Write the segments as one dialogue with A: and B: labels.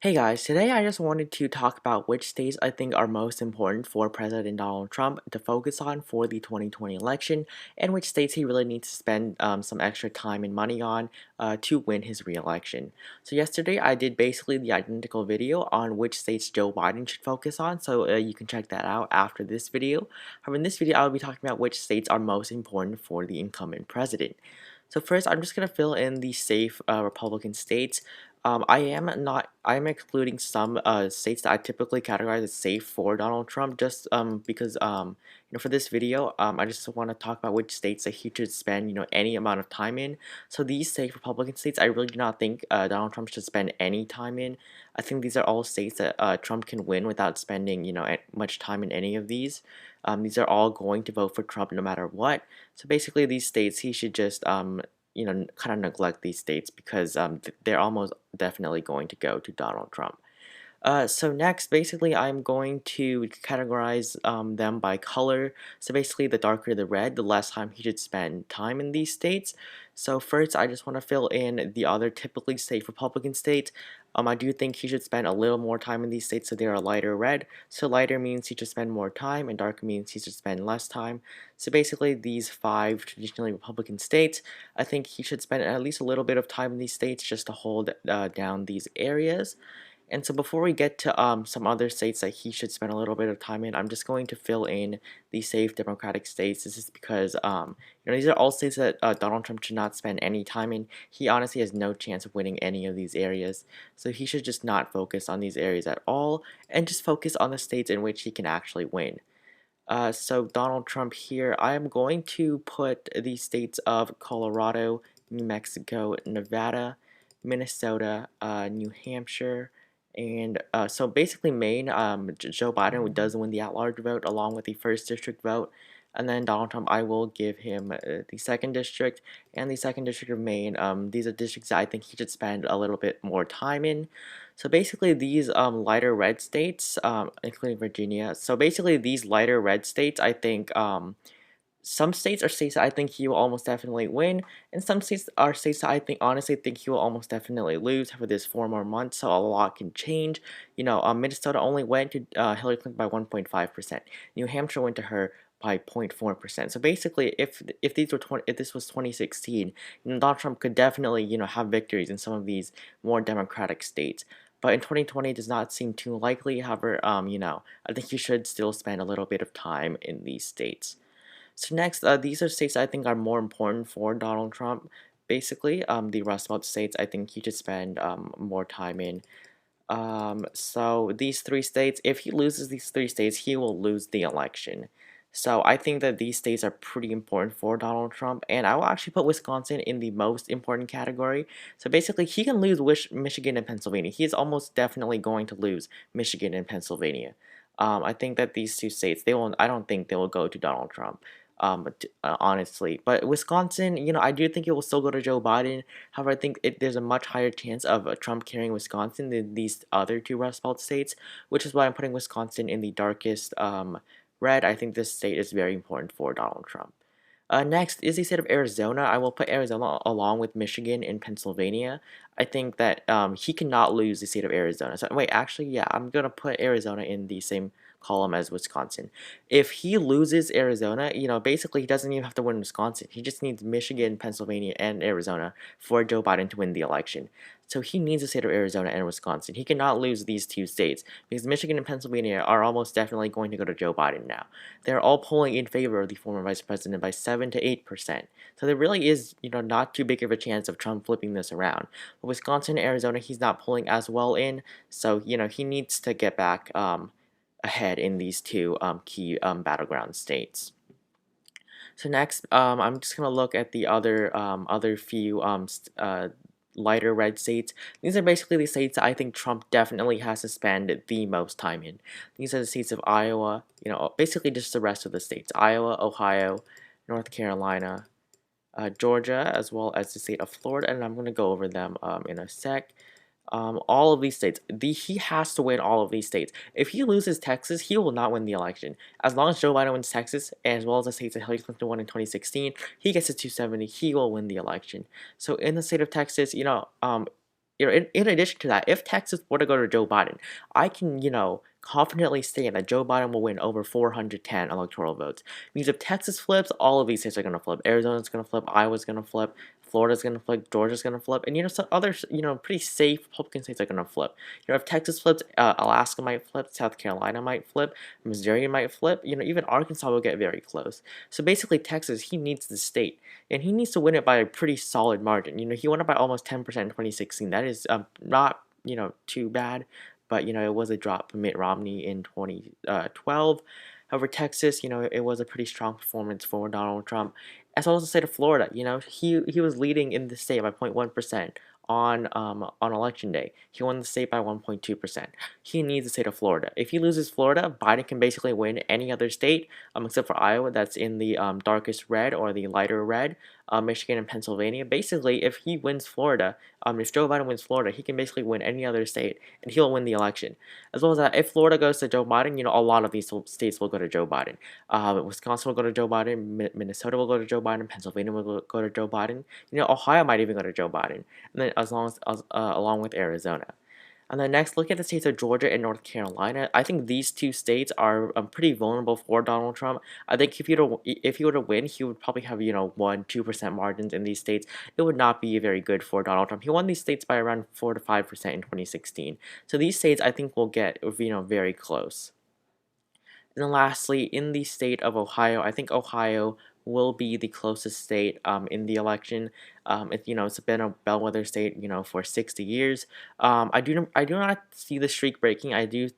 A: Hey guys, today I just wanted to talk about which states I think are most important for President Donald Trump to focus on for the 2020 election, and which states he really needs to spend some extra time and money on to win his re-election. So yesterday I did basically the identical video on which states Joe Biden should focus on, so you can check that out after this video. However, in this video I'll be talking about which states are most important for the incumbent president. So first, I'm just going to fill in the safe Republican states. I am excluding some states that I typically categorize as safe for Donald Trump, just because for this video, I just want to talk about which states that he should spend any amount of time in. So these safe Republican states, I really do not think Donald Trump should spend any time in. I think these are all states that Trump can win without spending much time in any of these. These are all going to vote for Trump no matter what. So basically, these states he should just kind of neglect these states because they're almost definitely going to go to Donald Trump. So next, basically, I'm going to categorize them by color. So basically, the darker the red, the less time he should spend time in these states. So first, I just want to fill in the other typically safe Republican states. I do think he should spend a little more time in these states so they are lighter red. So lighter means he should spend more time, and darker means he should spend less time. So basically, these five traditionally Republican states, I think he should spend at least a little bit of time in these states just to hold down these areas. And so before we get to some other states that he should spend a little bit of time in, I'm just going to fill in the safe Democratic states. This is because these are all states that Donald Trump should not spend any time in. He honestly has no chance of winning any of these areas, so he should just not focus on these areas at all and just focus on the states in which he can actually win. So Donald Trump here, I am going to put the states of Colorado, New Mexico, Nevada, Minnesota, New Hampshire, and so basically Maine. Joe Biden does win the at-large vote along with the first district vote, and then Donald Trump, I will give him the second district and the second district of Maine. These are districts that I think he should spend a little bit more time in. So basically, these lighter red states, including Virginia. So basically, these lighter red states, I think some states are states that I think he will almost definitely win, and some states are states that I think honestly think he will almost definitely lose for this 4 more months. So a lot can change. Minnesota only went to Hillary Clinton by 1.5%. New Hampshire went to her by 0.4%. So basically, if this was 2016, Donald Trump could definitely have victories in some of these more Democratic states. But in 2020, it does not seem too likely. However, I think he should still spend a little bit of time in these states. So next, these are states I think are more important for Donald Trump. Basically, the Rust Belt states I think he should spend more time in. So these three states, if he loses these three states, he will lose the election. So I think that these states are pretty important for Donald Trump, and I will actually put Wisconsin in the most important category. So basically, he can lose Michigan and Pennsylvania. He is almost definitely going to lose Michigan and Pennsylvania. I think that these two states, they will. I don't think they will go to Donald Trump. Honestly, but Wisconsin, I do think it will still go to Joe Biden. However, I think there's a much higher chance of Trump carrying Wisconsin than these other two Rust Belt states, which is why I'm putting Wisconsin in the darkest red. I think this state is very important for Donald Trump. Next is the state of Arizona. I will put Arizona along with Michigan and Pennsylvania. I think that he cannot lose the state of Arizona. So wait, actually, yeah, I'm gonna put Arizona in the same column as Wisconsin. If he loses Arizona, basically he doesn't even have to win Wisconsin. He just needs Michigan, Pennsylvania, and Arizona for Joe Biden to win the election. So he needs the state of Arizona and Wisconsin. He cannot lose these two states because Michigan and Pennsylvania are almost definitely going to go to Joe Biden now. They're all polling in favor of the former vice president by 7 to 8%. So there really is, not too big of a chance of Trump flipping this around. But Wisconsin and Arizona, he's not polling as well in, so he needs to get back ahead in these two key battleground states. So next, I'm just gonna look at the other few lighter red states. These are basically the states that I think Trump definitely has to spend the most time in. These are the states of Iowa, basically just the rest of the states: Iowa, Ohio, North Carolina, Georgia, as well as the state of Florida, and I'm gonna go over them in a sec. All of these states, he has to win all of these states. If he loses Texas, he will not win the election. As long as Joe Biden wins Texas, as well as the states that Hillary Clinton won in 2016, he gets to 270, he will win the election. So in the state of Texas, in addition to that, if Texas were to go to Joe Biden, I can, confidently say that Joe Biden will win over 410 electoral votes. Because if Texas flips, all of these states are going to flip. Arizona's going to flip, Iowa's going to flip, Florida's going to flip, Georgia's going to flip, and some other, pretty safe Republican states are going to flip. If Texas flips, Alaska might flip, South Carolina might flip, Missouri might flip, even Arkansas will get very close. So basically, Texas, he needs the state, and he needs to win it by a pretty solid margin. He won it by almost 10% in 2016. That is not, too bad, but, it was a drop from Mitt Romney in 2012. However, Texas, it was a pretty strong performance for Donald Trump. As well as the state of Florida, he was leading in the state by 0.1% on election day. He won the state by 1.2%. He needs the state of Florida. If he loses Florida, Biden can basically win any other state, except for Iowa, that's in the darkest red or the lighter red, Michigan and Pennsylvania. Basically, if he wins Florida, if Joe Biden wins Florida, he can basically win any other state, and he'll win the election. As well as that, if Florida goes to Joe Biden, a lot of these states will go to Joe Biden. Wisconsin will go to Joe Biden, Minnesota will go to Joe Biden, Pennsylvania will go to Joe Biden. Ohio might even go to Joe Biden, and then along with Arizona. And then next, look at the states of Georgia and North Carolina. I think these two states are pretty vulnerable for Donald Trump. I think if he were to win, he would probably have 1-2% margins in these states. It would not be very good for Donald Trump. He won these states by around 4 to 5% in 2016. So these states I think will get very close. And then lastly, in the state of Ohio, I think Ohio will be the closest state in the election. It's been a bellwether state, for 60 years. I do not see the streak breaking. I do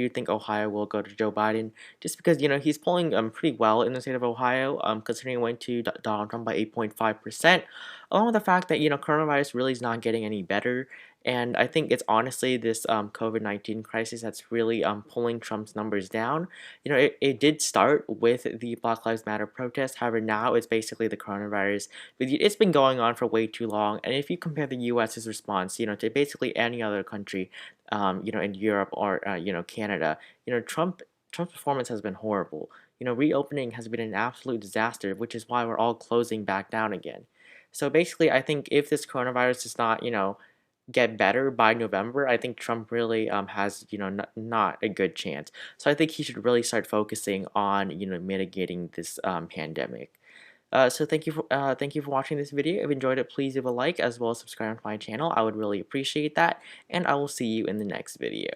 A: think Ohio will go to Joe Biden just because he's polling pretty well in the state of Ohio, considering he went to Donald Trump by 8.5%, along with the fact that coronavirus really is not getting any better. And I think it's honestly this COVID-19 crisis that's really pulling Trump's numbers down. It did start with the Black Lives Matter protest. However, now it's basically the coronavirus. But it's been going on for way too long. And if you compare the U.S.'s response, to basically any other country, in Europe or Canada, Trump's performance has been horrible. Reopening has been an absolute disaster, which is why we're all closing back down again. So basically, I think if this coronavirus does not, get better by November, I think Trump really has not a good chance. So I think he should really start focusing on mitigating this pandemic. So thank you for watching this video. If you enjoyed it, please leave a like as well as subscribe to my channel. I would really appreciate that, and I will see you in the next video.